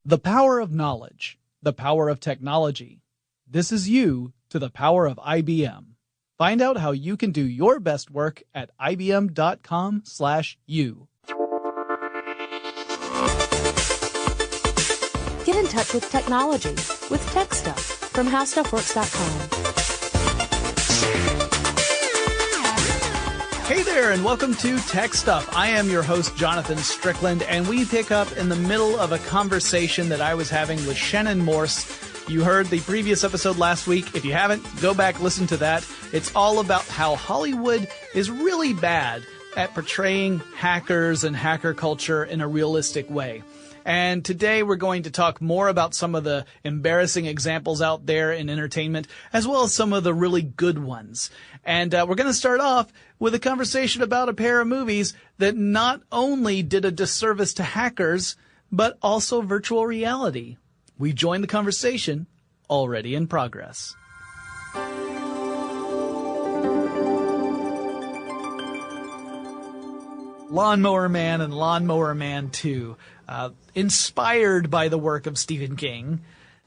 The power of knowledge, the power of technology. This is you to the power of IBM. Find out how you can do your best work at ibm.com/you. Get in touch with technology with Techstuff from HowStuffWorks.com. Hey there, and welcome to Tech Stuff. I am your host, Jonathan Strickland, and we pick up in the middle of a conversation that I was having with Shannon Morse. You heard the previous episode last week. If you haven't, go back, listen to that. It's all about how Hollywood is really bad at portraying hackers and hacker culture in a realistic way. And today we're going to talk more about some of the embarrassing examples out there in entertainment, as well as some of the really good ones. And we're going to start off with a conversation about a pair of movies that not only did a disservice to hackers, but also virtual reality. We joined the conversation, already in progress. Lawnmower Man and Lawnmower Man 2, inspired by the work of Stephen King.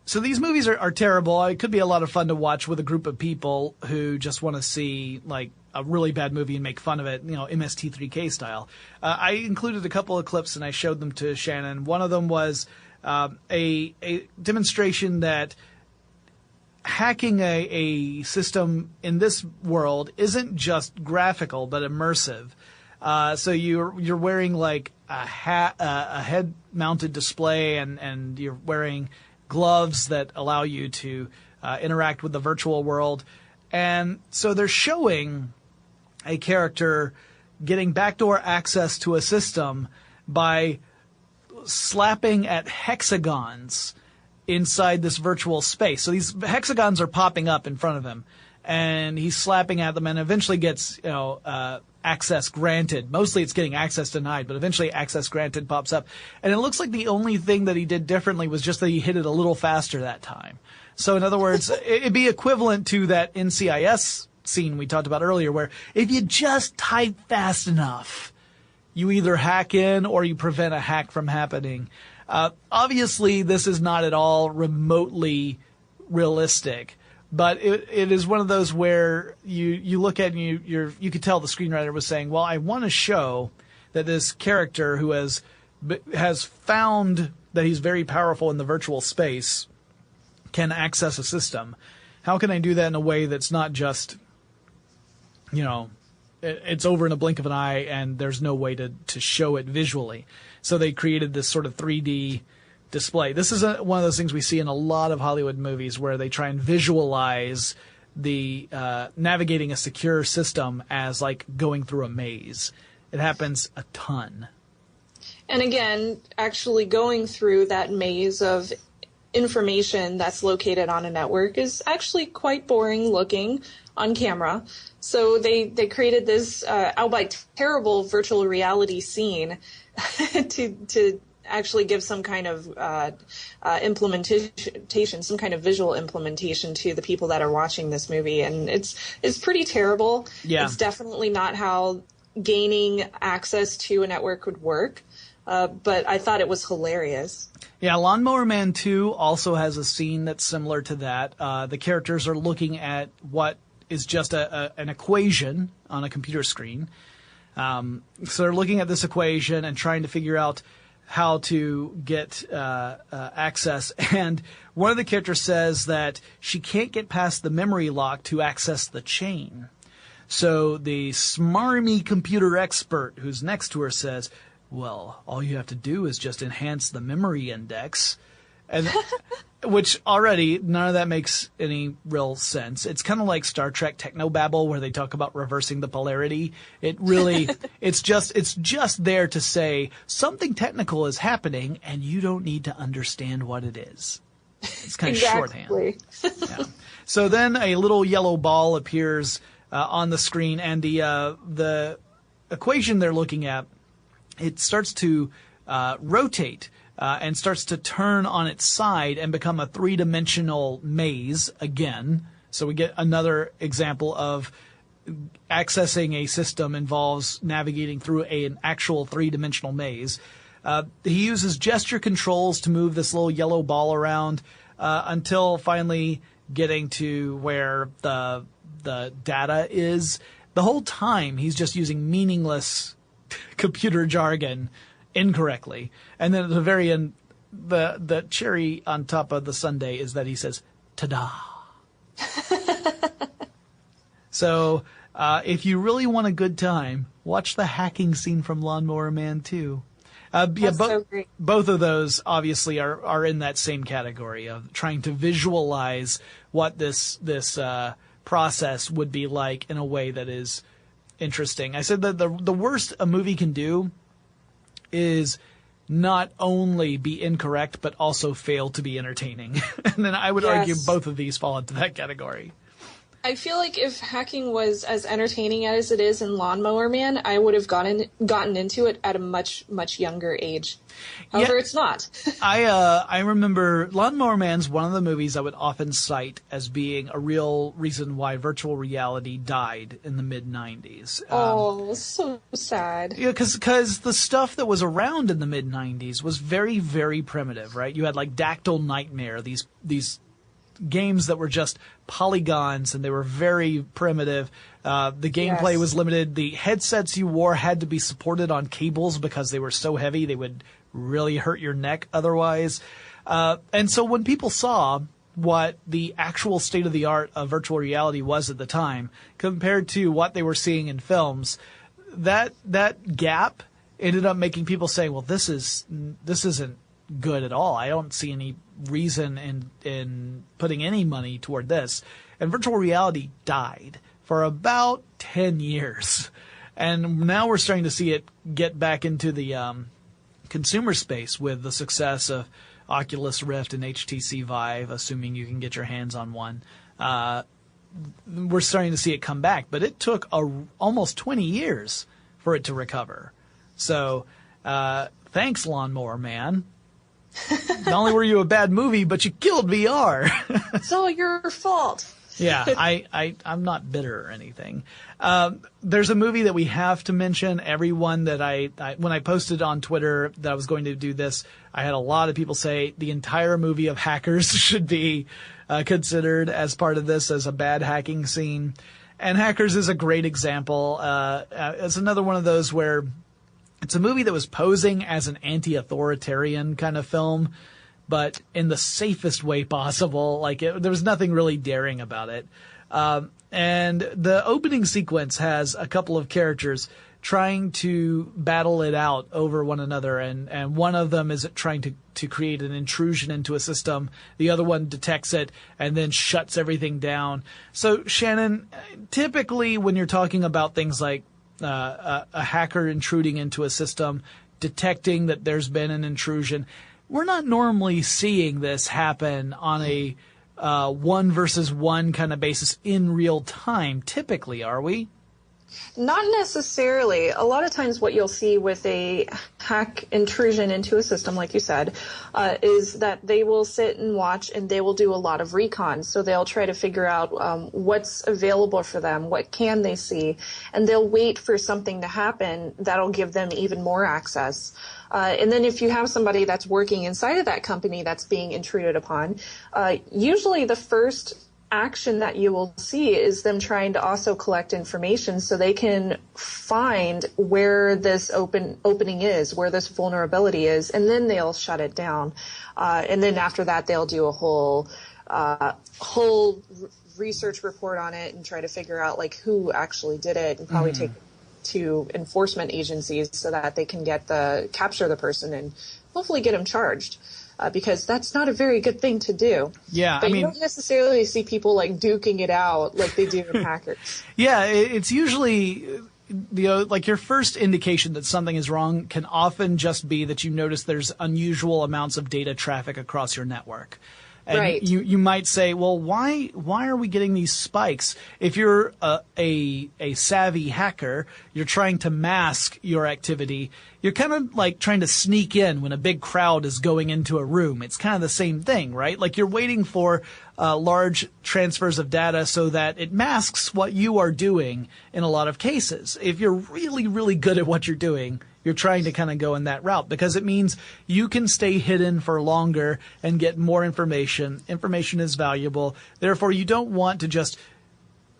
So these movies are terrible. It could be a lot of fun to watch with a group of people who just want to see like a really bad movie and make fun of it, MST3K style. I included a couple of clips and I showed them to Shannon. One of them was a demonstration that hacking a system in this world isn't just graphical but immersive. So you're wearing like a head-mounted display and you're wearing gloves that allow you to interact with the virtual world. And so they're showing a character getting backdoor access to a system by slapping at hexagons inside this virtual space. So these hexagons are popping up in front of him, and he's slapping at them and eventually gets, access granted. Mostly it's getting access denied, but eventually access granted pops up. And it looks like the only thing that he did differently was just that he hit it a little faster that time. So in other words, it'd be equivalent to that NCIS scene we talked about earlier, where if you just type fast enough, you either hack in or you prevent a hack from happening. Obviously, this is not at all remotely realistic. But it is one of those where you look at and you could tell the screenwriter was saying, well, I want to show that this character who has found that he's very powerful in the virtual space can access a system. How can I do that in a way that's not just, it's over in a blink of an eye and there's no way to show it visually. So they created this sort of 3D display. This is one of those things we see in a lot of Hollywood movies where they try and visualize the navigating a secure system as like going through a maze. It happens a ton. And again, actually going through that maze of information that's located on a network is actually quite boring looking on camera. So they created this outright terrible virtual reality scene to actually give some kind of implementation, some kind of visual implementation to the people that are watching this movie. And it's pretty terrible. Yeah. It's definitely not how gaining access to a network would work. But I thought it was hilarious. Yeah, Lawnmower Man 2 also has a scene that's similar to that. The characters are looking at what is just an equation on a computer screen. So they're looking at this equation and trying to figure out how to get access. And one of the characters says that she can't get past the memory lock to access the chain. So the smarmy computer expert who's next to her says, well, all you have to do is just enhance the memory index. And which already, none of that makes any real sense. It's kind of like Star Trek Technobabble where they talk about reversing the polarity. It really, it's just there to say something technical is happening and you don't need to understand what it is. It's kind of shorthand. Yeah. So then a little yellow ball appears on the screen, and the equation they're looking at, it starts to rotate and starts to turn on its side and become a three-dimensional maze again. So we get another example of accessing a system involves navigating through an actual three-dimensional maze. He uses gesture controls to move this little yellow ball around until finally getting to where the data is. The whole time he's just using meaningless computer jargon incorrectly. And then at the very end, the cherry on top of the sundae is that he says, "Ta-da." So if you really want a good time, watch the hacking scene from Lawnmower Man 2. So great. Both of those obviously are in that same category of trying to visualize what this process would be like in a way that is interesting. I said that the worst a movie can do is not only be incorrect, but also fail to be entertaining. And then I would argue both of these fall into that category. I feel like if hacking was as entertaining as it is in Lawnmower Man, I would have gotten into it at a much, much younger age. However, it's not. I remember Lawnmower Man's one of the movies I would often cite as being a real reason why virtual reality died in the mid-90s. So sad. Yeah, because the stuff that was around in the mid-90s was very, very primitive, right? You had like Dactyl Nightmare, these games that were just polygons and they were very primitive. The gameplay was limited. The headsets you wore had to be supported on cables because they were so heavy they would really hurt your neck otherwise. And so when people saw what the actual state of the art of virtual reality was at the time compared to what they were seeing in films, that gap ended up making people say, well, this isn't good at all. I don't see any reason in putting any money toward this. And virtual reality died for about 10 years. And now we're starting to see it get back into the consumer space with the success of Oculus Rift and HTC Vive, assuming you can get your hands on one. We're starting to see it come back, but it took almost 20 years for it to recover. So thanks, Lawnmower Man. Not only were you a bad movie, but you killed VR. It's all your fault. Yeah, I'm not bitter or anything. There's a movie that we have to mention. Everyone that when I posted on Twitter that I was going to do this, I had a lot of people say the entire movie of Hackers should be considered as part of this as a bad hacking scene. And Hackers is a great example. It's another one of those where it's a movie that was posing as an anti-authoritarian kind of film, but in the safest way possible. There was nothing really daring about it. And the opening sequence has a couple of characters trying to battle it out over one another, and one of them is trying to create an intrusion into a system. The other one detects it and then shuts everything down. So, Shannon, typically when you're talking about things like a hacker intruding into a system, detecting that there's been an intrusion, we're not normally seeing this happen on a one versus one kind of basis in real time, typically, are we? Not necessarily. A lot of times what you'll see with a hack intrusion into a system, like you said, is that they will sit and watch and they will do a lot of recon. So they'll try to figure out what's available for them, what can they see, and they'll wait for something to happen that'll give them even more access. And then if you have somebody that's working inside of that company that's being intruded upon, usually the first action that you will see is them trying to also collect information so they can find where this opening is, where this vulnerability is, and then they'll shut it down. And then after that, they'll do a whole research report on it and try to figure out like who actually did it, and probably take it to enforcement agencies so that they can capture the person and hopefully get him charged. Because that's not a very good thing to do. Yeah, but you don't necessarily see people like duking it out like they do in hackers. Yeah, it's usually like your first indication that something is wrong can often just be that you notice there's unusual amounts of data traffic across your network. And right. you might say, well, why are we getting these spikes? If you're a savvy hacker, you're trying to mask your activity. You're kind of like trying to sneak in when a big crowd is going into a room. It's kind of the same thing, right? Like you're waiting for large transfers of data so that it masks what you are doing in a lot of cases. If you're really, really good at what you're doing you're trying to kind of go in that route, because it means you can stay hidden for longer and get more information. Information is valuable. Therefore, you don't want to just,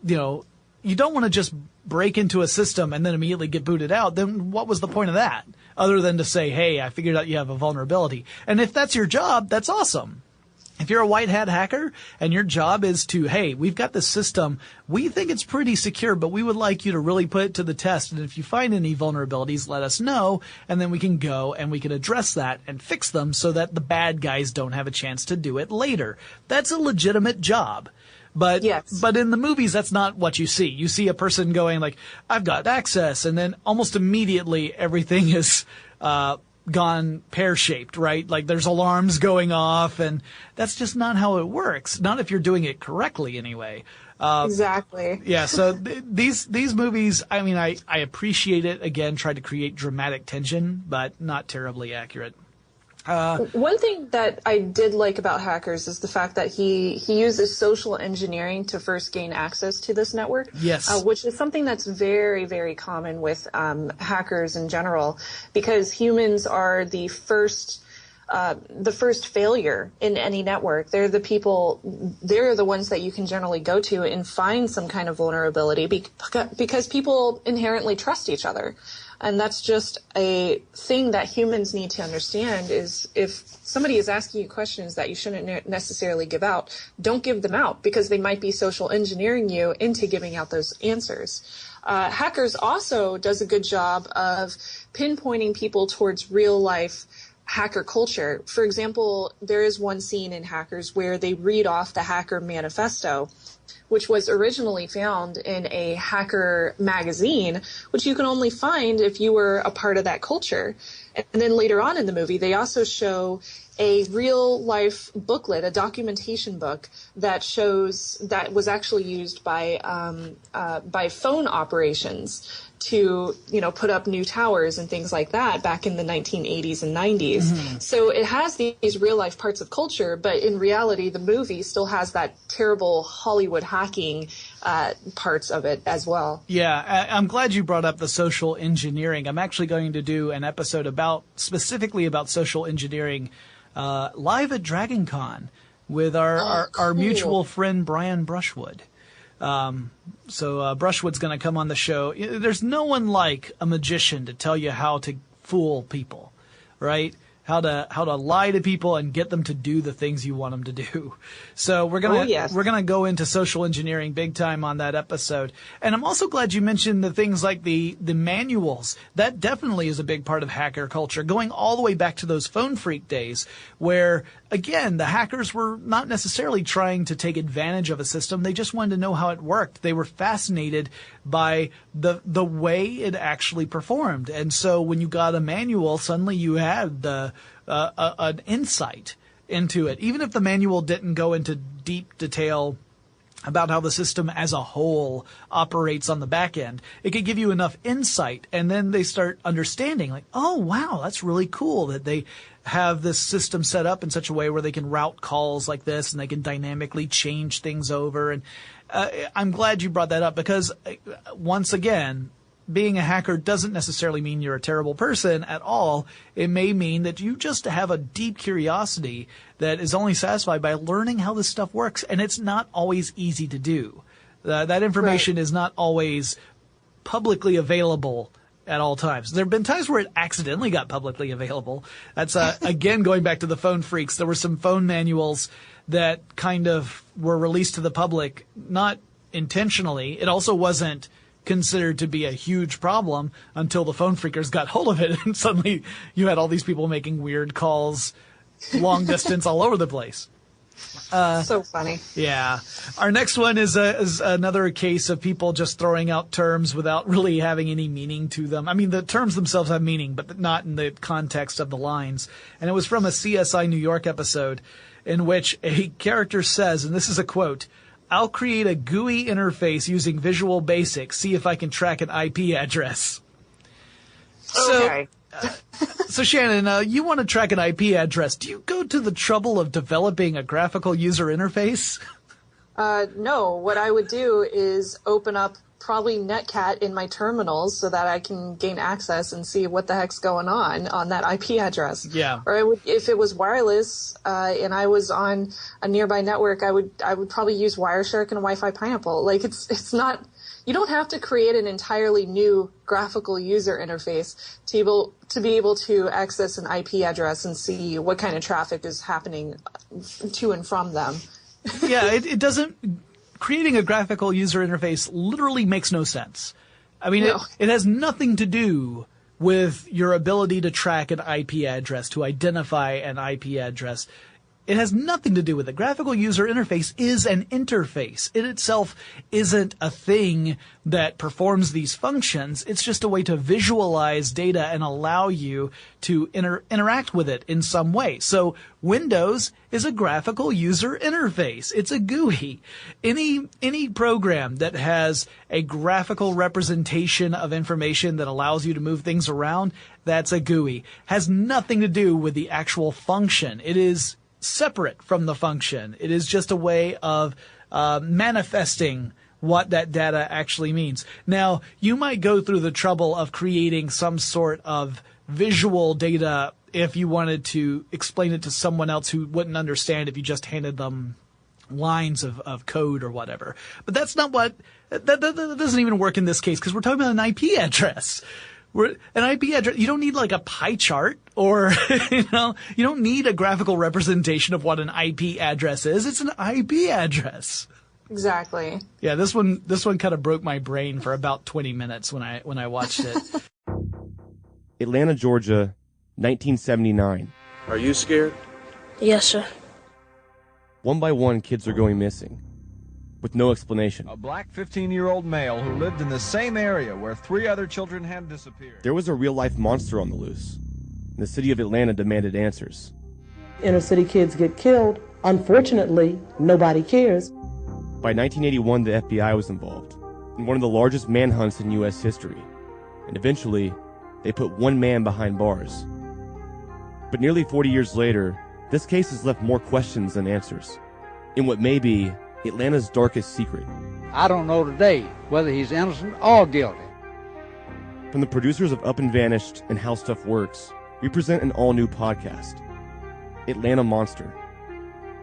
you don't want to just break into a system and then immediately get booted out. Then what was the point of that? Other than to say, hey, I figured out you have a vulnerability. And if that's your job, that's awesome. If you're a white hat hacker and your job is to, hey, we've got this system, we think it's pretty secure, but we would like you to really put it to the test. And if you find any vulnerabilities, let us know, and then we can go and we can address that and fix them so that the bad guys don't have a chance to do it later. That's a legitimate job. But yes. But in the movies, that's not what you see. You see a person going like, I've got access, and then almost immediately everything is gone pear-shaped, right? Like there's alarms going off, and that's just not how it works. Not if you're doing it correctly, anyway. Exactly. Yeah. So these movies, I mean, I appreciate it. Again, try to create dramatic tension, but not terribly accurate. One thing that I did like about Hackers is the fact that he uses social engineering to first gain access to this network. Yes. Which is something that's very, very common with hackers in general, because humans are the first failure in any network. They're the ones that you can generally go to and find some kind of vulnerability because people inherently trust each other. And that's just a thing that humans need to understand, is if somebody is asking you questions that you shouldn't necessarily give out, don't give them out, because they might be social engineering you into giving out those answers. Hackers also does a good job of pinpointing people towards real life hacker culture. For example, there is one scene in Hackers where they read off the Hacker Manifesto, which was originally found in a hacker magazine, which you can only find if you were a part of that culture. And then later on in the movie, they also show a real life booklet, a documentation book that was actually used by phone operations to, put up new towers and things like that back in the 1980s and 90s. Mm-hmm. So it has these real life parts of culture, but in reality, the movie still has that terrible Hollywood hacking parts of it as well. Yeah, I'm glad you brought up the social engineering. I'm actually going to do an episode specifically about social engineering live at Dragon Con with our mutual friend Brian Brushwood. So Brushwood's going to come on the show. There's no one like a magician to tell you how to fool people, right? How to lie to people and get them to do the things you want them to do. So we're gonna go into social engineering big time on that episode. And I'm also glad you mentioned the things like the manuals. That definitely is a big part of hacker culture, going all the way back to those phone freak days, where again the hackers were not necessarily trying to take advantage of a system. They just wanted to know how it worked. They were fascinated by the way it actually performed. And so when you got a manual, suddenly you had an insight into it. Even if the manual didn't go into deep detail about how the system as a whole operates on the back end, it could give you enough insight, and then they start understanding, like, oh, wow, that's really cool that they have this system set up in such a way where they can route calls like this and they can dynamically change things over. And I'm glad you brought that up, because once again, being a hacker doesn't necessarily mean you're a terrible person at all. It may mean that you just have a deep curiosity that is only satisfied by learning how this stuff works, and it's not always easy to do. That information is not always publicly available at all times. There have been times where it accidentally got publicly available. That's, again, going back to the phone freaks. There were some phone manuals that kind of were released to the public, not intentionally. It also wasn't considered to be a huge problem until the phone freakers got hold of it, and suddenly you had all these people making weird calls long distance all over the place. So funny. Yeah. Our next one is another case of people just throwing out terms without really having any meaning to them. I mean, the terms themselves have meaning, but not in the context of the lines. And it was from a CSI New York episode in which a character says, and this is a quote, "I'll create a GUI interface using Visual Basic, see if I can track an IP address." Okay. So Shannon, you want to track an IP address. Do you go to the trouble of developing a graphical user interface? No. What I would do is open up probably netcat in my terminals so that I can gain access and see what the heck's going on that IP address. Yeah. Or if it was wireless and I was on a nearby network, I would probably use Wireshark and Wi-Fi Pineapple. Like it's not. You don't have to create an entirely new graphical user interface to be able to access an IP address and see what kind of traffic is happening to and from them. Yeah, it doesn't. Creating a graphical user interface literally makes no sense. I mean, No. it has nothing to do with your ability to track an IP address, to identify an IP address. It has nothing to do with it. Graphical user interface is an interface. It itself isn't a thing that performs these functions. It's just a way to visualize data and allow you to interact with it in some way. So Windows is a graphical user interface. It's a GUI. Any program that has a graphical representation of information that allows you to move things around, that's a GUI. Has nothing to do with the actual function. It is separate from the function. It is just a way of manifesting what that data actually means. Now, you might go through the trouble of creating some sort of visual data if you wanted to explain it to someone else who wouldn't understand if you just handed them lines of code or whatever. But that's not what that doesn't even work in this case, because we're talking about an IP address. An IP address, you don't need like a pie chart or, you don't need a graphical representation of what an IP address is. It's an IP address. Exactly. Yeah, this one kind of broke my brain for about 20 minutes when I watched it. Atlanta, Georgia, 1979. Are you scared? Yes, sir. One by one, kids are going missing, with no explanation. A black 15-year-old male who lived in the same area where 3 other children had disappeared. There was a real-life monster on the loose, and the city of Atlanta demanded answers. Inner city kids get killed. Unfortunately, nobody cares. By 1981, the FBI was involved in one of the largest manhunts in U.S. history, and eventually, they put one man behind bars. But nearly 40 years later, this case has left more questions than answers, in what may be Atlanta's darkest secret. I don't know today whether he's innocent or guilty. From the producers of Up and Vanished and How Stuff Works, we present an all-new podcast, Atlanta Monster.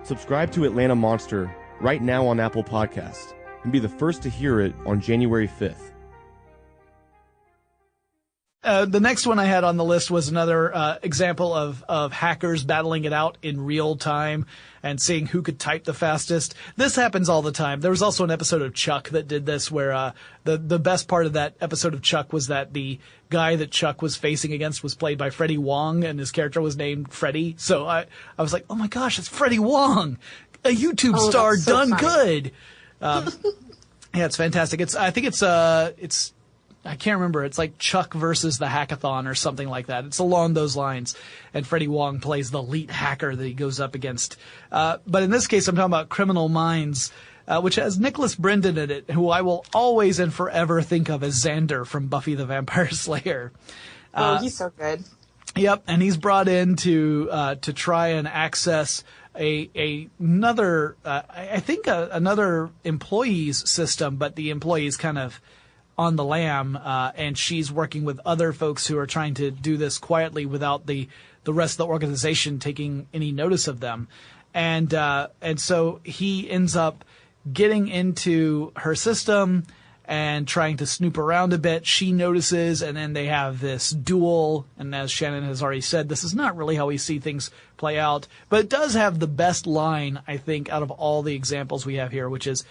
Subscribe to Atlanta Monster right now on Apple Podcast and be the first to hear it on January 5th. The next one I had on the list was another example of hackers battling it out in real time and seeing who could type the fastest. This happens all the time. There was also an episode of Chuck that did this where the best part of that episode of Chuck was that the guy that Chuck was facing against was played by Freddie Wong, and his character was named Freddie. So I was like, oh my gosh, it's Freddie Wong, a YouTube star so done funny. good. Yeah, it's fantastic. I can't remember. It's like Chuck versus the Hackathon or something like that. It's along those lines. And Freddie Wong plays the elite hacker that he goes up against. But in this case, I'm talking about Criminal Minds, which has Nicholas Brendon in it, who I will always and forever think of as Xander from Buffy the Vampire Slayer. He's so good. Yep, and he's brought in to try and access another employee's system, but the employee's kind of on the lam, and she's working with other folks who are trying to do this quietly without the rest of the organization taking any notice of them. And so he ends up getting into her system and trying to snoop around a bit. She notices, and then they have this duel. And as Shannon has already said, this is not really how we see things play out, but it does have the best line, I think, out of all the examples we have here, which is,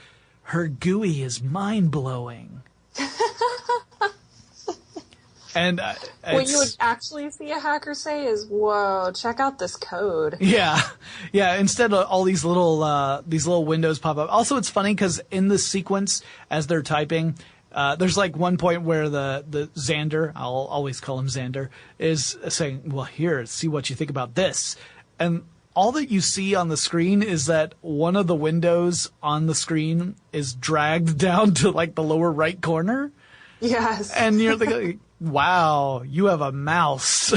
"Her GUI is mind-blowing." And what you would actually see a hacker say is, "Whoa, check out this code." Yeah. Instead of all these little windows pop up. Also, it's funny because in the sequence as they're typing, there's like one point where the Xander, I'll always call him Xander, is saying, "Well, here, see what you think about this," and all that you see on the screen is that one of the windows on the screen is dragged down to like the lower right corner. Yes. And you're thinking, wow, you have a mouse.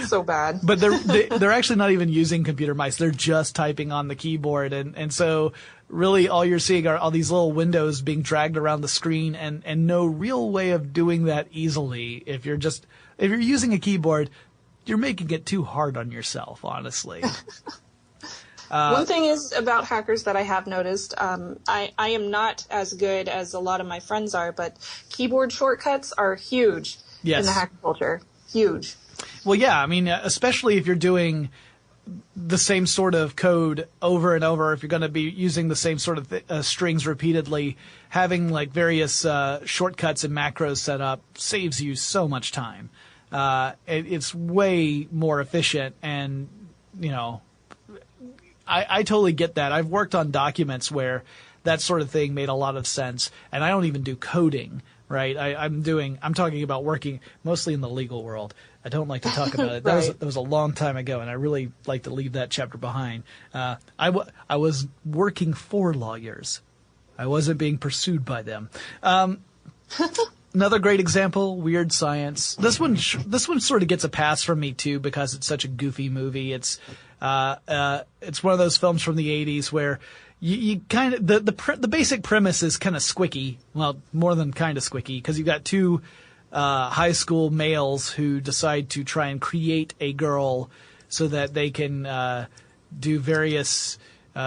So bad. But they're actually not even using computer mice. They're just typing on the keyboard. And so really all you're seeing are all these little windows being dragged around the screen and no real way of doing that easily. If you're using a keyboard, you're making it too hard on yourself, honestly. One thing is about hackers that I have noticed, I am not as good as a lot of my friends are, but keyboard shortcuts are huge in the hacker culture. Huge. Well, yeah, I mean, especially if you're doing the same sort of code over and over, if you're going to be using the same sort of strings repeatedly, having like various shortcuts and macros set up saves you so much time. It's way more efficient, and, you know, I totally get that. I've worked on documents where that sort of thing made a lot of sense, and I don't even do coding, right? I'm talking about working mostly in the legal world. I don't like to talk about it. Right. That was a long time ago, and I really like to leave that chapter behind. I was working for lawyers. I wasn't being pursued by them. Another great example, Weird Science. This one sort of gets a pass from me too because it's such a goofy movie. It's one of those films from the 80s where you kind of the basic premise is kind of squicky. Well, more than kind of squicky, because you've got two high school males who decide to try and create a girl so that they can do various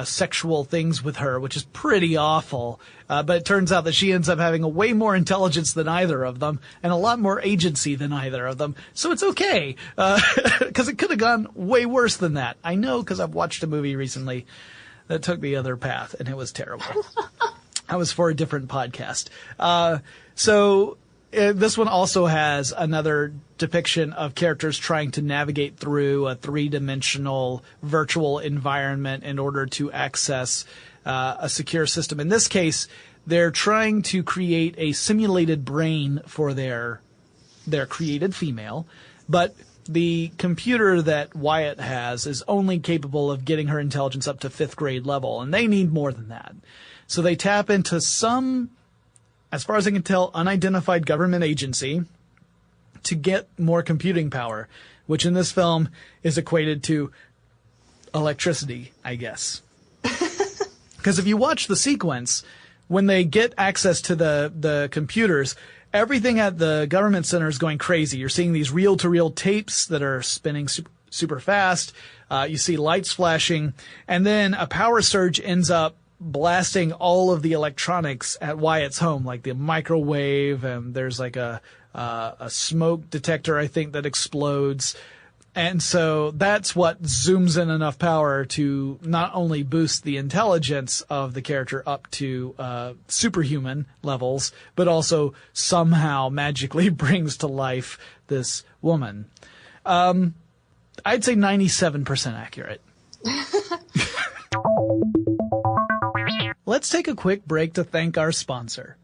sexual things with her, which is pretty awful. But it turns out that she ends up having a way more intelligence than either of them and a lot more agency than either of them. So it's okay, because it could have gone way worse than that. I know, because I've watched a movie recently that took the other path, and it was terrible. That was for a different podcast. This one also has another depiction of characters trying to navigate through a three-dimensional virtual environment in order to access a secure system. In this case, they're trying to create a simulated brain for their created female, but the computer that Wyatt has is only capable of getting her intelligence up to 5th grade level, and they need more than that. So they tap into some, as far as I can tell, unidentified government agency to get more computing power, which in this film is equated to electricity, I guess. Because if you watch the sequence, when they get access to the computers, everything at the government center is going crazy. You're seeing these reel-to-reel tapes that are spinning super fast. You see lights flashing, and then a power surge ends up blasting all of the electronics at Wyatt's home, like the microwave, and there's like a smoke detector, I think, that explodes. And so that's what zooms in enough power to not only boost the intelligence of the character up to superhuman levels, but also somehow magically brings to life this woman. I'd say 97% accurate. Let's take a quick break to thank our sponsor.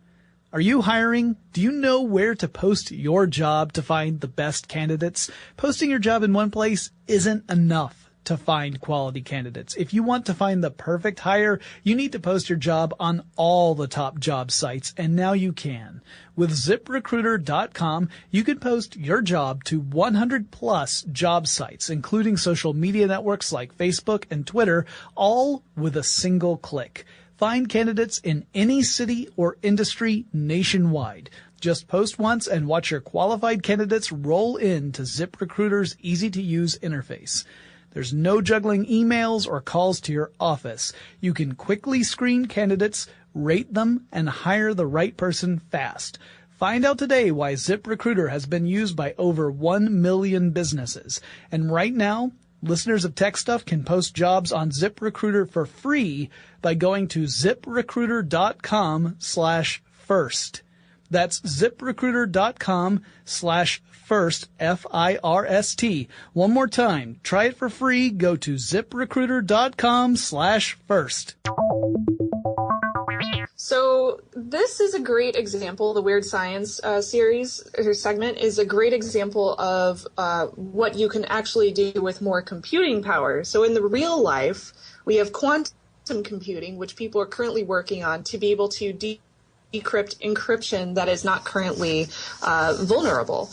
Are you hiring? Do you know where to post your job to find the best candidates? Posting your job in one place isn't enough to find quality candidates. If you want to find the perfect hire, you need to post your job on all the top job sites, and now you can. With ZipRecruiter.com, you can post your job to 100 plus job sites, including social media networks like Facebook and Twitter, all with a single click. Find candidates in any city or industry nationwide. Just post once and watch your qualified candidates roll into ZipRecruiter's easy-to-use interface. There's no juggling emails or calls to your office. You can quickly screen candidates, rate them, and hire the right person fast. Find out today why ZipRecruiter has been used by over 1 million businesses. And right now, listeners of Techstuff can post jobs on ZipRecruiter for free by going to ZipRecruiter.com/first. That's ZipRecruiter.com/first, F-I-R-S-T. One more time. Try it for free. Go to ZipRecruiter.com/first. So this is a great example. The Weird Science series or segment is a great example of what you can actually do with more computing power. So in the real life, we have quantum computing, which people are currently working on to be able to decrypt encryption that is not currently vulnerable.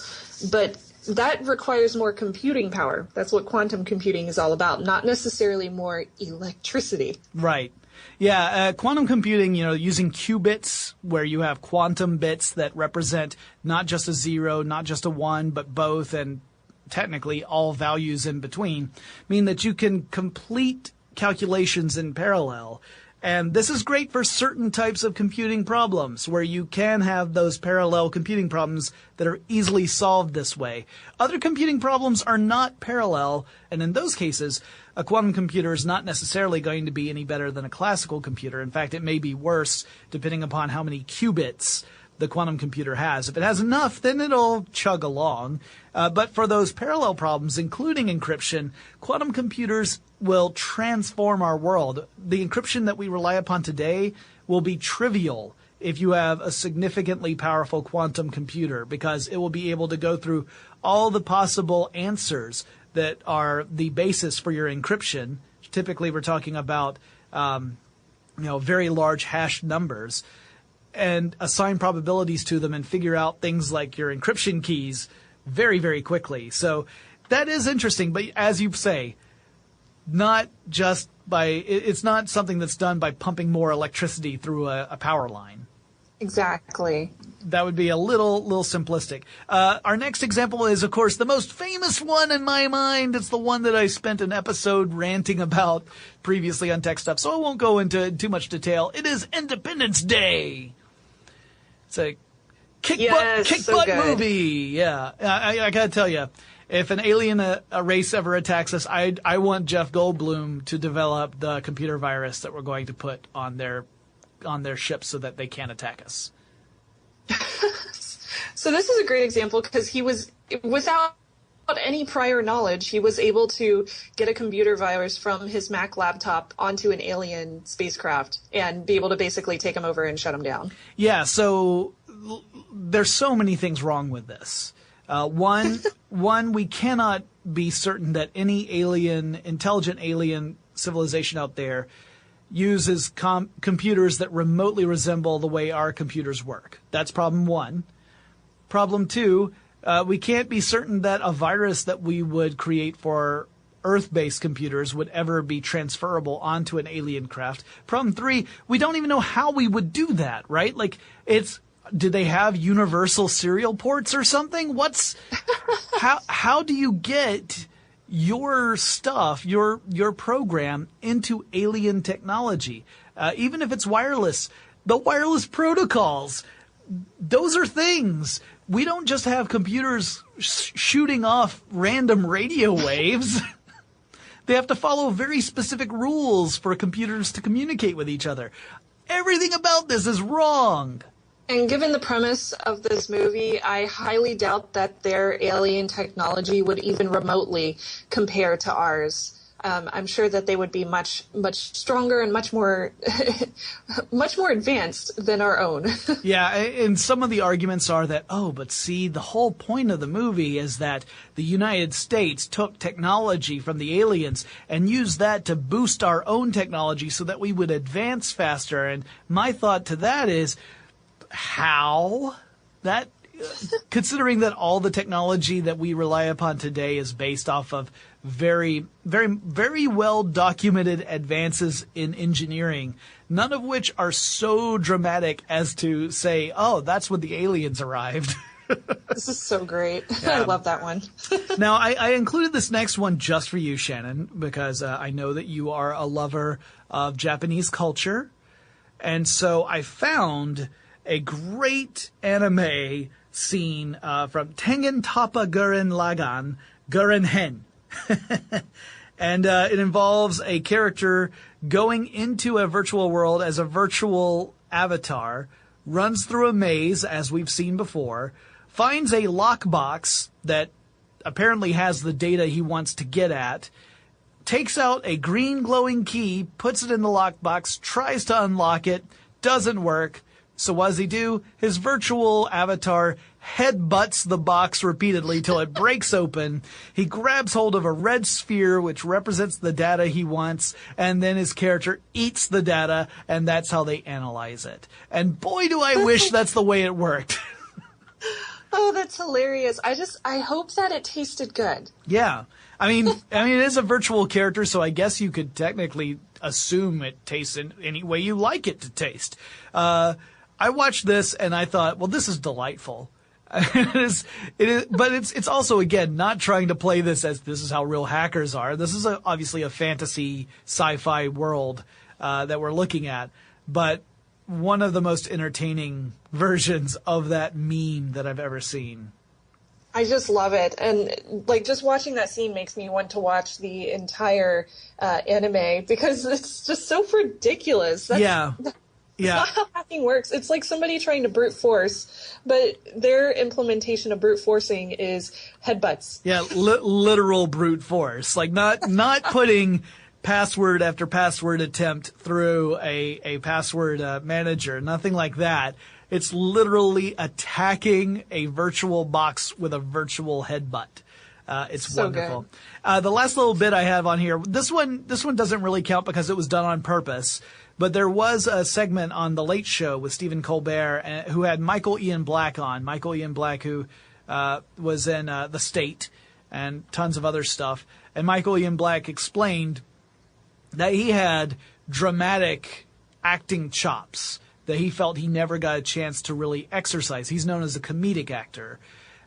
But that requires more computing power. That's what quantum computing is all about, not necessarily more electricity. Right. Yeah, quantum computing, using qubits, where you have quantum bits that represent not just a 0, not just a 1, but both, and technically all values in between, mean that you can complete calculations in parallel. And this is great for certain types of computing problems where you can have those parallel computing problems that are easily solved this way. Other computing problems are not parallel, and in those cases, a quantum computer is not necessarily going to be any better than a classical computer. In fact, it may be worse depending upon how many qubits the quantum computer has. If it has enough, then it'll chug along. But for those parallel problems, including encryption, quantum computers will transform our world. The encryption that we rely upon today will be trivial if you have a significantly powerful quantum computer, because it will be able to go through all the possible answers that are the basis for your encryption. Typically, we're talking about very large hashed numbers, and assign probabilities to them and figure out things like your encryption keys very, very quickly. So that is interesting, but as you say, it's not something that's done by pumping more electricity through a power line. Exactly. That would be a little simplistic. Our next example is, of course, the most famous one in my mind. It's the one that I spent an episode ranting about previously on Techstuff, so I won't go into too much detail. It is Independence Day. It's a kick butt movie. Yeah, I gotta tell you, if an alien race ever attacks us, I want Jeff Goldblum to develop the computer virus that we're going to put on their ship so that they can't attack us. So this is a great example because he was, without any prior knowledge, he was able to get a computer virus from his Mac laptop onto an alien spacecraft and be able to basically take him over and shut him down. Yeah, so there's so many things wrong with this. One, we cannot be certain that any intelligent alien civilization out there uses computers that remotely resemble the way our computers work. That's problem one. Problem two, we can't be certain that a virus that we would create for Earth-based computers would ever be transferable onto an alien craft. Problem three, we don't even know how we would do that, right? Do they have universal serial ports or something? How do you get your stuff, your program into alien technology? Even if it's wireless, the wireless protocols, those are things. We don't just have computers shooting off random radio waves. They have to follow very specific rules for computers to communicate with each other. Everything about this is wrong. And given the premise of this movie, I highly doubt that their alien technology would even remotely compare to ours. I'm sure that they would be much, much stronger and much more advanced than our own. Yeah, and some of the arguments are that, but see, the whole point of the movie is that the United States took technology from the aliens and used that to boost our own technology so that we would advance faster. And my thought to that is, how? Considering that all the technology that we rely upon today is based off of very, very, very well documented advances in engineering, none of which are so dramatic as to say, that's when the aliens arrived. This is so great. I love that one. Now, I included this next one just for you, Shannon, because I know that you are a lover of Japanese culture. And so I found a great anime scene from Tengen Toppa Gurren Lagann, Gurren Hen. And it involves a character going into a virtual world as a virtual avatar, runs through a maze, as we've seen before, finds a lockbox that apparently has the data he wants to get at, takes out a green glowing key, puts it in the lockbox, tries to unlock it, doesn't work. So what does he do? His virtual avatar headbutts the box repeatedly till it breaks open. He grabs hold of a red sphere, which represents the data he wants, and then his character eats the data, and that's how they analyze it. And boy, do I wish that's the way it worked. Oh, that's hilarious. I hope that it tasted good. Yeah. I mean, it is a virtual character, so I guess you could technically assume it tastes in any way you like it to taste. I watched this and I thought, well, this is delightful. It is, but it's also, again, not trying to play this as this is how real hackers are. This is obviously a fantasy sci-fi world, that we're looking at, but one of the most entertaining versions of that meme that I've ever seen. I just love it. And like just watching that scene makes me want to watch the entire anime because it's just so ridiculous. Yeah. It's not how hacking works. It's like somebody trying to brute force, but their implementation of brute forcing is headbutts. Yeah, literal brute force. Like not putting password after password attempt through a password manager. Nothing like that. It's literally attacking a virtual box with a virtual headbutt. It's so wonderful. The last little bit I have on here, this one doesn't really count because it was done on purpose. But there was a segment on The Late Show with Stephen Colbert who had Michael Ian Black on. Michael Ian Black, who was in The State and tons of other stuff. And Michael Ian Black explained that he had dramatic acting chops that he felt he never got a chance to really exercise. He's known as a comedic actor.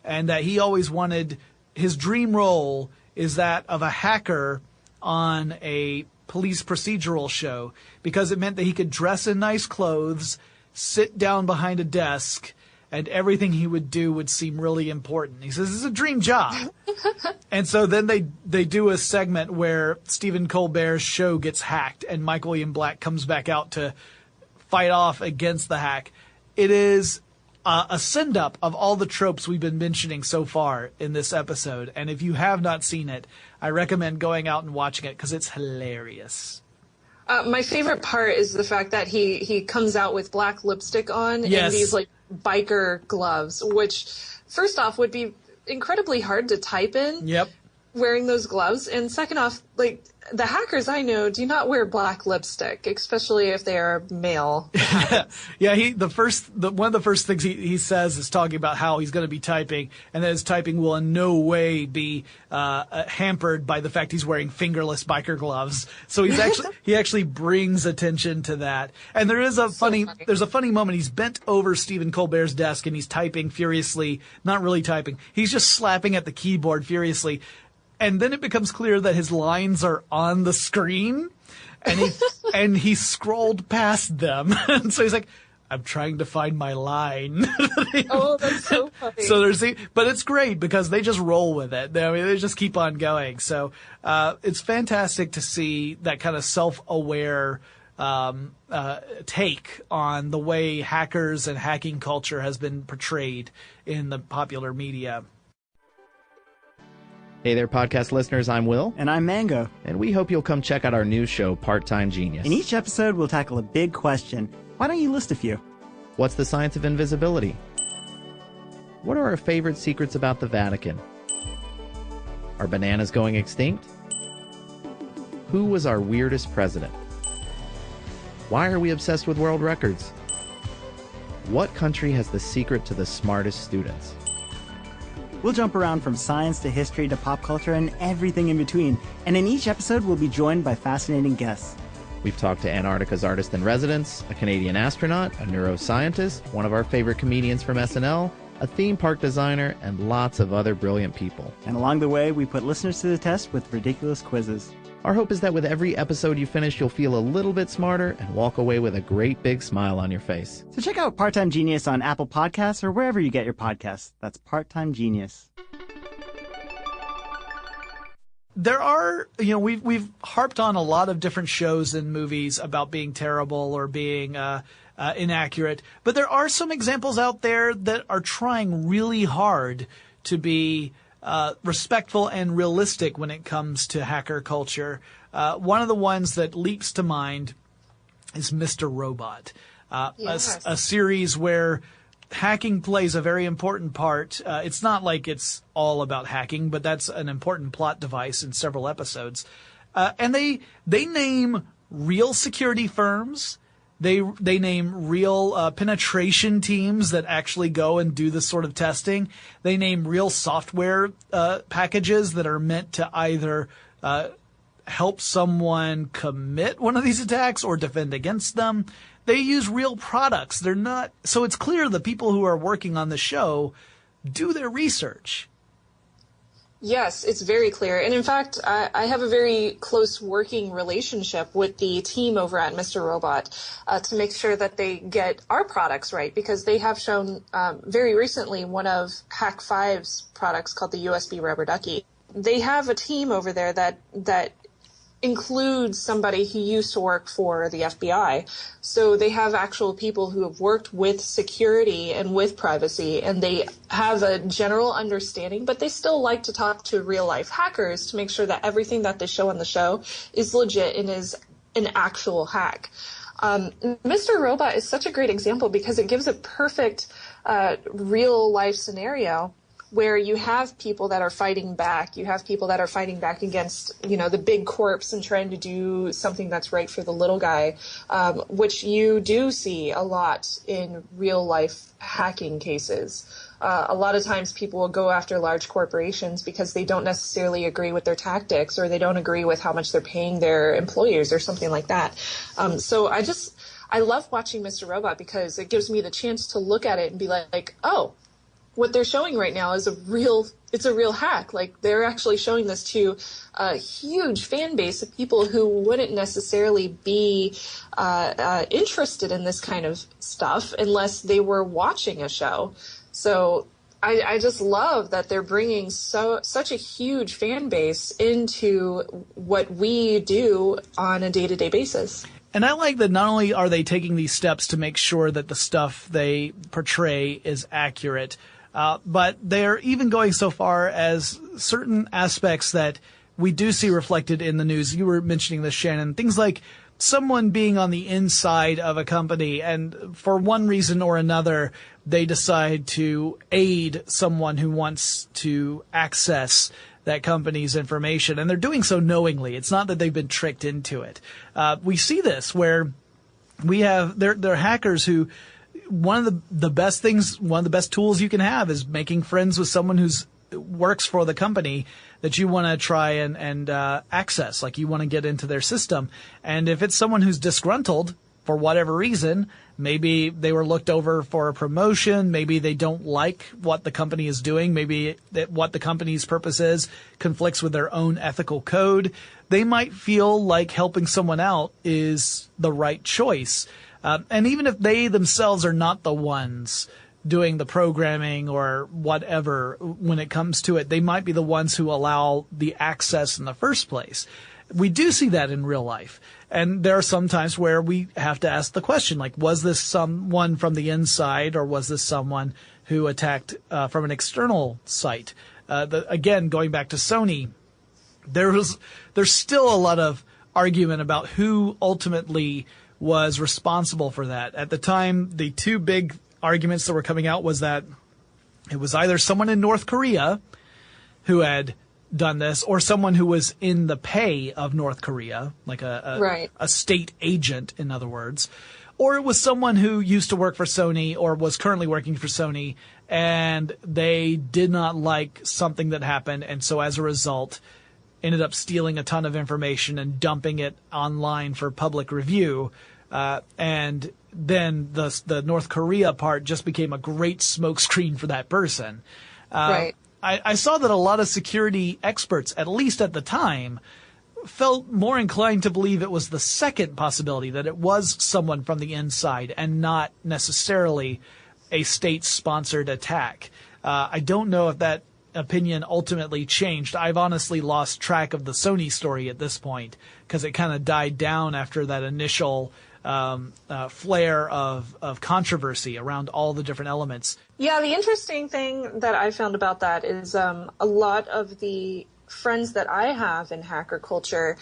And that he always wanted, his dream role is that of a hacker on a police procedural show, because it meant that he could dress in nice clothes, sit down behind a desk, and everything he would do would seem really important. He says, it's a dream job. And so then they do a segment where Stephen Colbert's show gets hacked and Michael Ian Black comes back out to fight off against the hack. It is a send-up of all the tropes we've been mentioning so far in this episode. And if you have not seen it, I recommend going out and watching it because it's hilarious. My favorite part is the fact that he comes out with black lipstick on and these like biker gloves, which first off would be incredibly hard to type in. Yep. Wearing those gloves. And second off, like the hackers I know do not wear black lipstick, especially if they are male. Yeah, one of the first things he says is talking about how he's going to be typing, and that his typing will in no way be hampered by the fact he's wearing fingerless biker gloves. So he actually brings attention to that. And there's a funny moment. He's bent over Stephen Colbert's desk and he's typing furiously, not really typing. He's just slapping at the keyboard furiously. And then it becomes clear that his lines are on the screen, and he scrolled past them. And so he's like, I'm trying to find my line. Oh, that's so funny. So but it's great because they just roll with it. They just keep on going. So, it's fantastic to see that kind of self-aware, take on the way hackers and hacking culture has been portrayed in the popular media. Hey there, podcast listeners. I'm Will. And I'm Mango. And we hope you'll come check out our new show, Part-Time Genius. In each episode, we'll tackle a big question. Why don't you list a few? What's the science of invisibility? What are our favorite secrets about the Vatican? Are bananas going extinct? Who was our weirdest president? Why are we obsessed with world records? What country has the secret to the smartest students? We'll jump around from science to history to pop culture and everything in between. And in each episode, we'll be joined by fascinating guests. We've talked to Antarctica's artist-in-residence, a Canadian astronaut, a neuroscientist, one of our favorite comedians from SNL, a theme park designer, and lots of other brilliant people. And along the way, we put listeners to the test with ridiculous quizzes. Our hope is that with every episode you finish, you'll feel a little bit smarter and walk away with a great big smile on your face. So check out Part-Time Genius on Apple Podcasts or wherever you get your podcasts. That's Part-Time Genius. There are, we've harped on a lot of different shows and movies about being terrible or being inaccurate, but there are some examples out there that are trying really hard to be respectful and realistic when it comes to hacker culture. One of the ones that leaps to mind is Mr. Robot, yes. a series where hacking plays a very important part. It's not like it's all about hacking, but that's an important plot device in several episodes. And they name real security firms. They name real penetration teams that actually go and do this sort of testing. They name real software packages that are meant to either help someone commit one of these attacks or defend against them. They use real products. They're not, so it's clear the people who are working on the show do their research. Yes, it's very clear. And in fact, I have a very close working relationship with the team over at Mr. Robot to make sure that they get our products right, because they have shown very recently one of Hack 5's products called the USB Rubber Ducky. They have a team over there that includes somebody who used to work for the FBI. So they have actual people who have worked with security and with privacy, and they have a general understanding, but they still like to talk to real life hackers to make sure that everything that they show on the show is legit and is an actual hack. Mr. Robot is such a great example because it gives a perfect real life scenario where you have people that are fighting back. You have people that are fighting back against, the big corps and trying to do something that's right for the little guy, which you do see a lot in real life hacking cases. A lot of times people will go after large corporations because they don't necessarily agree with their tactics, or they don't agree with how much they're paying their employers or something like that. So I love watching Mr. Robot because it gives me the chance to look at it and be like, oh, what they're showing right now is it's a real hack. Like, they're actually showing this to a huge fan base of people who wouldn't necessarily be interested in this kind of stuff unless they were watching a show. So I just love that they're bringing such a huge fan base into what we do on a day-to-day basis. And I like that not only are they taking these steps to make sure that the stuff they portray is accurate, but they're even going so far as certain aspects that we do see reflected in the news. You were mentioning this, Shannon. Things like someone being on the inside of a company, and for one reason or another, they decide to aid someone who wants to access that company's information. And they're doing so knowingly. It's not that they've been tricked into it. We see this where we have, they're hackers who, one of the best tools you can have is making friends with someone who's works for the company that you want to try and access, like you want to get into their system. And if it's someone who's disgruntled for whatever reason, maybe they were looked over for a promotion, maybe they don't like what the company is doing, maybe what the company's purpose is conflicts with their own ethical code, they might feel like helping someone out is the right choice. And even if they themselves are not the ones doing the programming or whatever, when it comes to it, they might be the ones who allow the access in the first place. We do see that in real life. And there are some times where we have to ask the question, like, was this someone from the inside, or was this someone who attacked from an external site? Again, going back to Sony, there's still a lot of argument about who ultimately was responsible for that. At the time, the two big arguments that were coming out was that it was either someone in North Korea who had done this, or someone who was in the pay of North Korea, like a state agent, in other words, or it was someone who used to work for Sony or was currently working for Sony, and they did not like something that happened, and so as a result ended up stealing a ton of information and dumping it online for public review. And then the North Korea part just became a great smokescreen for that person. Right. I saw that a lot of security experts, at least at the time, felt more inclined to believe it was the second possibility, that it was someone from the inside and not necessarily a state-sponsored attack. I don't know if that opinion ultimately changed. I've honestly lost track of the Sony story at this point because it kind of died down after that initial flare of controversy around all the different elements. Yeah, the interesting thing that I found about that is a lot of the friends that I have in hacker culture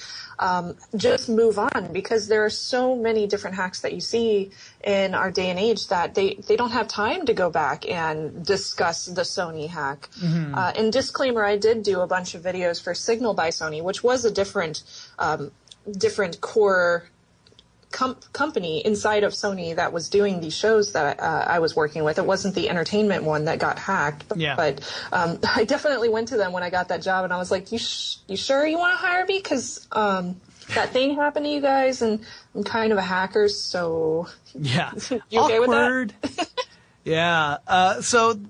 just move on because there are so many different hacks that you see in our day and age that they don't have time to go back and discuss the Sony hack. Mm-hmm. And disclaimer, I did do a bunch of videos for Signal by Sony, which was a different core company inside of Sony that was doing these shows that I was working with. It wasn't the entertainment one that got hacked, but I definitely went to them when I got that job, and I was like, you sure you want to hire me? Because that thing happened to you guys, and I'm kind of a hacker, so yeah, you okay awkward. with that? Yeah. So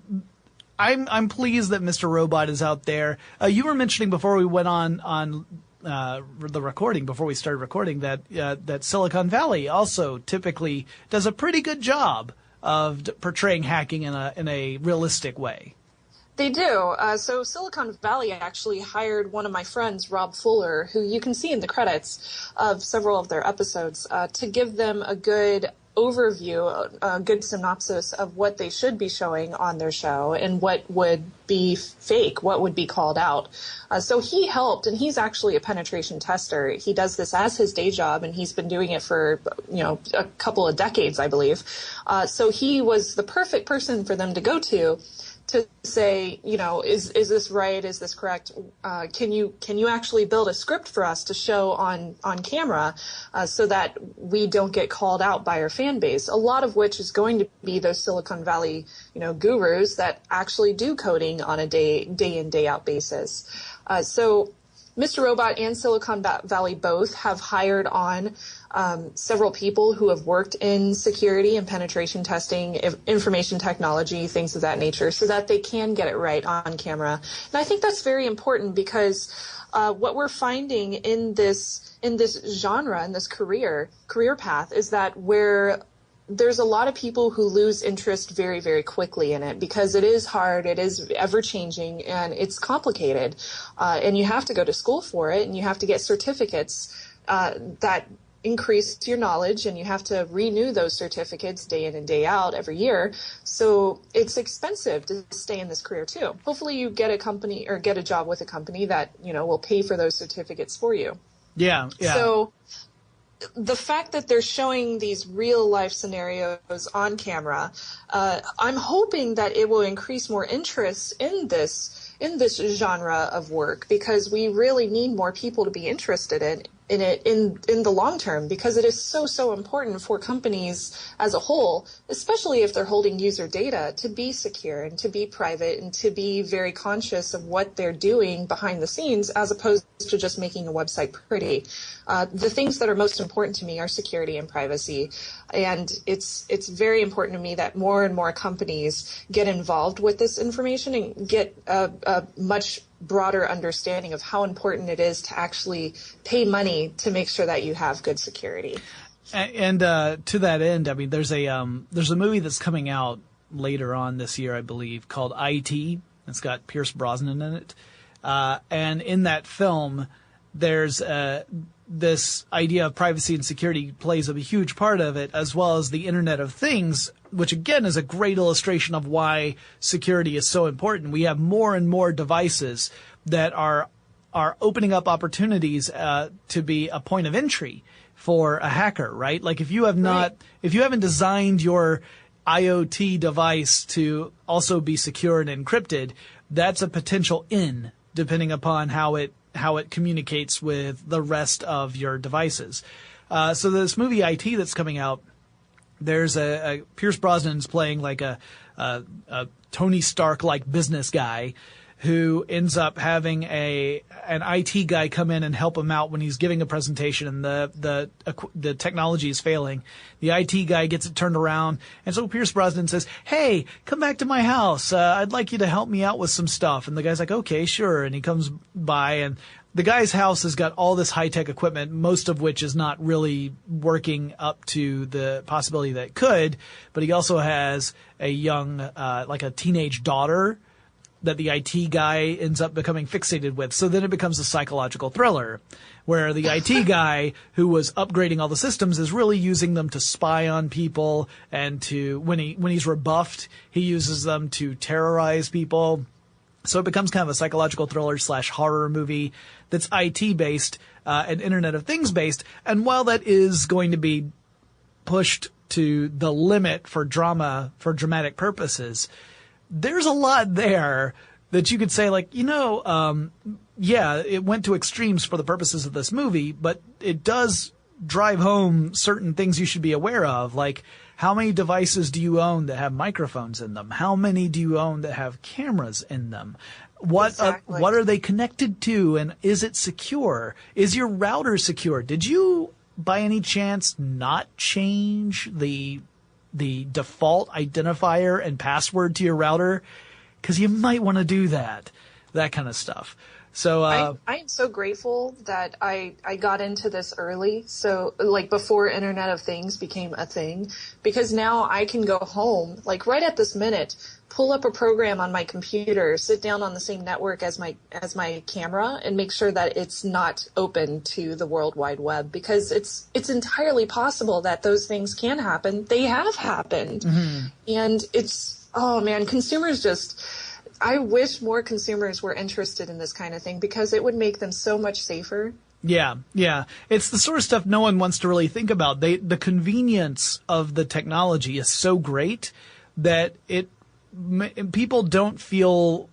I'm pleased that Mr. Robot is out there. You were mentioning before we went on the recording, before we started recording, that Silicon Valley also typically does a pretty good job of portraying hacking in a realistic way. They do. So Silicon Valley actually hired one of my friends, Rob Fuller, who you can see in the credits of several of their episodes, to give them a good overview, a good synopsis of what they should be showing on their show and what would be fake, what would be called out. So he helped, and he's actually a penetration tester. He does this as his day job, and he's been doing it for, a couple of decades, I believe. So he was the perfect person for them to go to say, is this right? Is this correct? Can you actually build a script for us to show on camera so that we don't get called out by our fan base? A lot of which is going to be those Silicon Valley, gurus that actually do coding on a day in, day out basis. So Mr. Robot and Silicon Valley both have hired on several people who have worked in security and penetration testing, information technology, things of that nature, so that they can get it right on camera. And I think that's very important because what we're finding in this genre, in this career path, is that there's a lot of people who lose interest very, very quickly in it because it is hard, it is ever-changing, and it's complicated. And you have to go to school for it, and you have to get certificates that increase your knowledge, and you have to renew those certificates day in and day out every year. So it's expensive to stay in this career too. Hopefully you get a company or get a job with a company that, will pay for those certificates for you. Yeah. So the fact that they're showing these real life scenarios on camera, I'm hoping that it will increase more interest in this genre of work, because we really need more people to be interested in it in the long term, because it is so important for companies as a whole, especially if they're holding user data, to be secure and to be private and to be very conscious of what they're doing behind the scenes, as opposed to just making a website pretty. The things that are most important to me are security and privacy. And it's very important to me that more and more companies get involved with this information and get a much broader understanding of how important it is to actually pay money to make sure that you have good security. And to that end, I mean, there's a movie that's coming out later on this year, I believe, called IT. It's got Pierce Brosnan in it. And in that film, there's this idea of privacy and security plays a huge part of it, as well as the Internet of Things, which again is a great illustration of why security is so important. We have more and more devices that are opening up opportunities to be a point of entry for a hacker, right? Like if you haven't designed your IoT device to also be secure and encrypted, that's a potential in, depending upon how it communicates with the rest of your devices. So this movie IT that's coming out, there's a Pierce Brosnan's playing like a Tony Stark-like business guy who ends up having an IT guy come in and help him out when he's giving a presentation and the technology is failing. The IT guy gets it turned around, and so Pierce Brosnan says, "Hey, come back to my house. I'd like you to help me out with some stuff." And the guy's like, "Okay, sure." And he comes by, and the guy's house has got all this high-tech equipment, most of which is not really working up to the possibility that it could. But he also has a young, like a teenage daughter that the IT guy ends up becoming fixated with. So then it becomes a psychological thriller where the IT guy who was upgrading all the systems is really using them to spy on people, and when he's rebuffed, he uses them to terrorize people. So it becomes kind of a psychological thriller / horror movie that's IT based and Internet of Things based. And while that is going to be pushed to the limit for dramatic purposes, there's a lot there that you could say, like, yeah, it went to extremes for the purposes of this movie, but it does drive home certain things you should be aware of, like how many devices do you own that have microphones in them? How many do you own that have cameras in them? What are they connected to, and is it secure? Is your router secure? Did you, by any chance, not change the default identifier and password to your router? Because you might want to do that kind of stuff. So I am so grateful that I got into this early, so like before Internet of Things became a thing, because now I can go home, like right at this minute, pull up a program on my computer, sit down on the same network as my camera, and make sure that it's not open to the World Wide Web, because it's entirely possible that those things can happen. They have happened. Mm-hmm. And oh man, consumers just... I wish more consumers were interested in this kind of thing, because it would make them so much safer. Yeah. It's the sort of stuff no one wants to really think about. The convenience of the technology is so great that people don't feel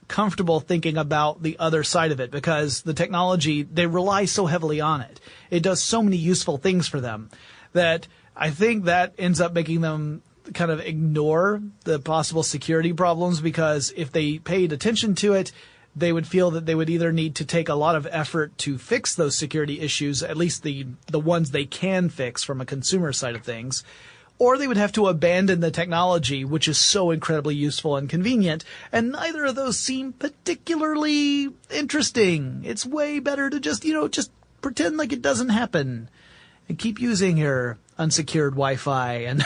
comfortable thinking about the other side of it, because the technology, they rely so heavily on it. It does so many useful things for them that I think that ends up making them kind of ignore the possible security problems, because if they paid attention to it, they would feel that they would either need to take a lot of effort to fix those security issues, at least the ones they can fix from a consumer side of things, or they would have to abandon the technology, which is so incredibly useful and convenient, and neither of those seem particularly interesting. It's way better to just pretend like it doesn't happen and keep using your unsecured Wi-Fi and...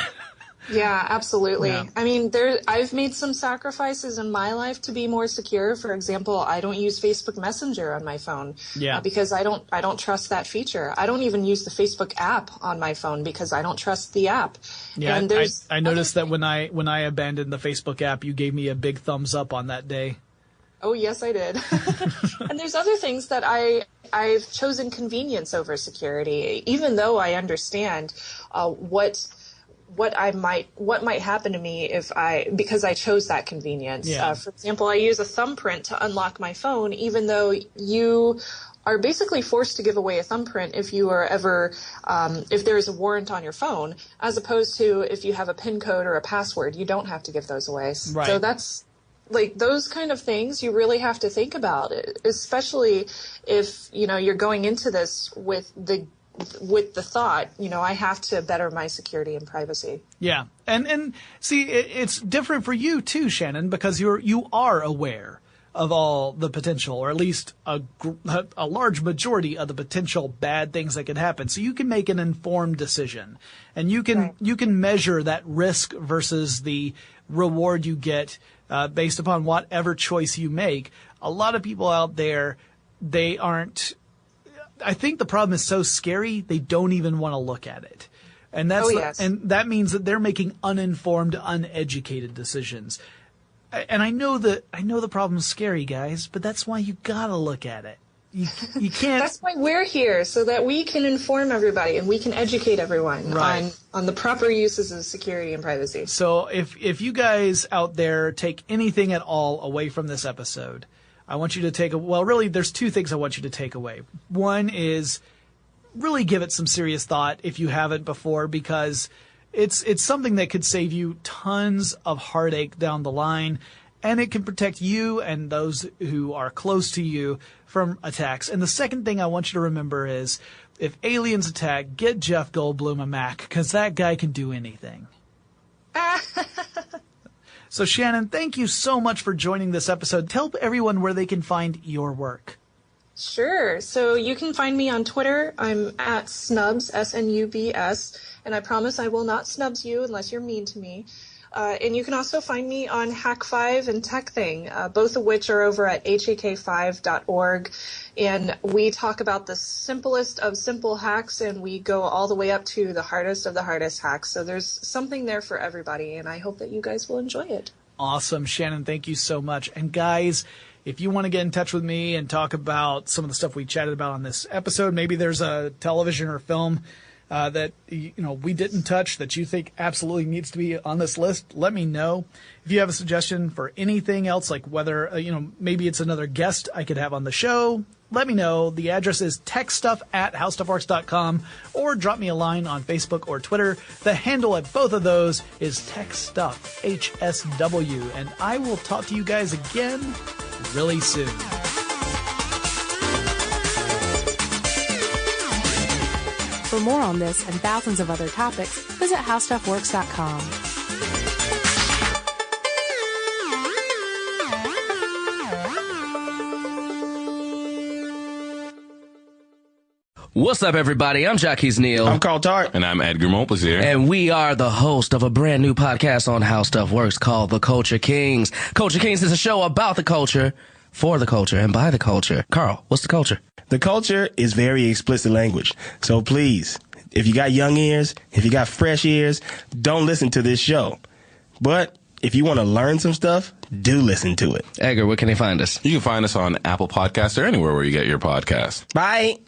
Yeah, absolutely. Yeah. I mean, I've made some sacrifices in my life to be more secure. For example, I don't use Facebook Messenger on my phone because I don't trust that feature. I don't even use the Facebook app on my phone because I don't trust the app. Yeah, and I noticed that when I abandoned the Facebook app, you gave me a big thumbs up on that day. Oh, yes, I did. And there's other things that I've chosen convenience over security, even though I understand what might happen to me because I chose that convenience. Yeah. For example, I use a thumbprint to unlock my phone, even though you are basically forced to give away a thumbprint if you are ever, if there is a warrant on your phone, as opposed to if you have a PIN code or a password, you don't have to give those away. Right. So that's like those kind of things you really have to think about, especially if, you're going into this with the thought, I have to better my security and privacy. Yeah. And see, it's different for you too, Shannon, because you are aware of all the potential, or at least a large majority of the potential bad things that could happen. So you can make an informed decision, and you can measure that risk versus the reward you get based upon whatever choice you make. A lot of people out there, they aren't. I think the problem is so scary they don't even want to look at it, and and that means that they're making uninformed, uneducated decisions. And I know the problem's scary, guys, but that's why you gotta look at it. You can't. That's why we're here, so that we can inform everybody and we can educate everyone on the proper uses of security and privacy. So if you guys out there take anything at all away from this episode, I want you to really, there's two things I want you to take away. One is really give it some serious thought if you haven't before, because it's something that could save you tons of heartache down the line, and it can protect you and those who are close to you from attacks. And the second thing I want you to remember is, if aliens attack, get Jeff Goldblum a Mac, because that guy can do anything. So, Shannon, thank you so much for joining this episode. Tell everyone where they can find your work. Sure. So you can find me on Twitter. I'm at Snubs, SNUBS, and I promise I will not snubs you unless you're mean to me. And you can also find me on Hack5 and TechThing, both of which are over at hak5.org. And we talk about the simplest of simple hacks, and we go all the way up to the hardest of the hardest hacks. So there's something there for everybody, and I hope that you guys will enjoy it. Awesome. Shannon, thank you so much. And guys, if you want to get in touch with me and talk about some of the stuff we chatted about on this episode, maybe there's a television or film that we didn't touch that you think absolutely needs to be on this list, let me know. If you have a suggestion for anything else, like whether maybe it's another guest I could have on the show, let me know. The address is techstuff@howstuffworks.com, or drop me a line on Facebook or Twitter. The handle at both of those is Techstuff, HSW, and I will talk to you guys again really soon. For more on this and thousands of other topics, visit howstuffworks.com. What's up, everybody? I'm Jackie's Neal. I'm Carl Tart. And I'm Edgar Mopus here. And we are the host of a brand new podcast on How Stuff Works called The Culture Kings. Culture Kings is a show about the culture, for the culture, and by the culture. Carl, what's the culture? The culture is very explicit language. So please, if you got young ears, if you got fresh ears, don't listen to this show. But if you want to learn some stuff, do listen to it. Edgar, where can they find us? You can find us on Apple Podcasts or anywhere where you get your podcasts. Bye.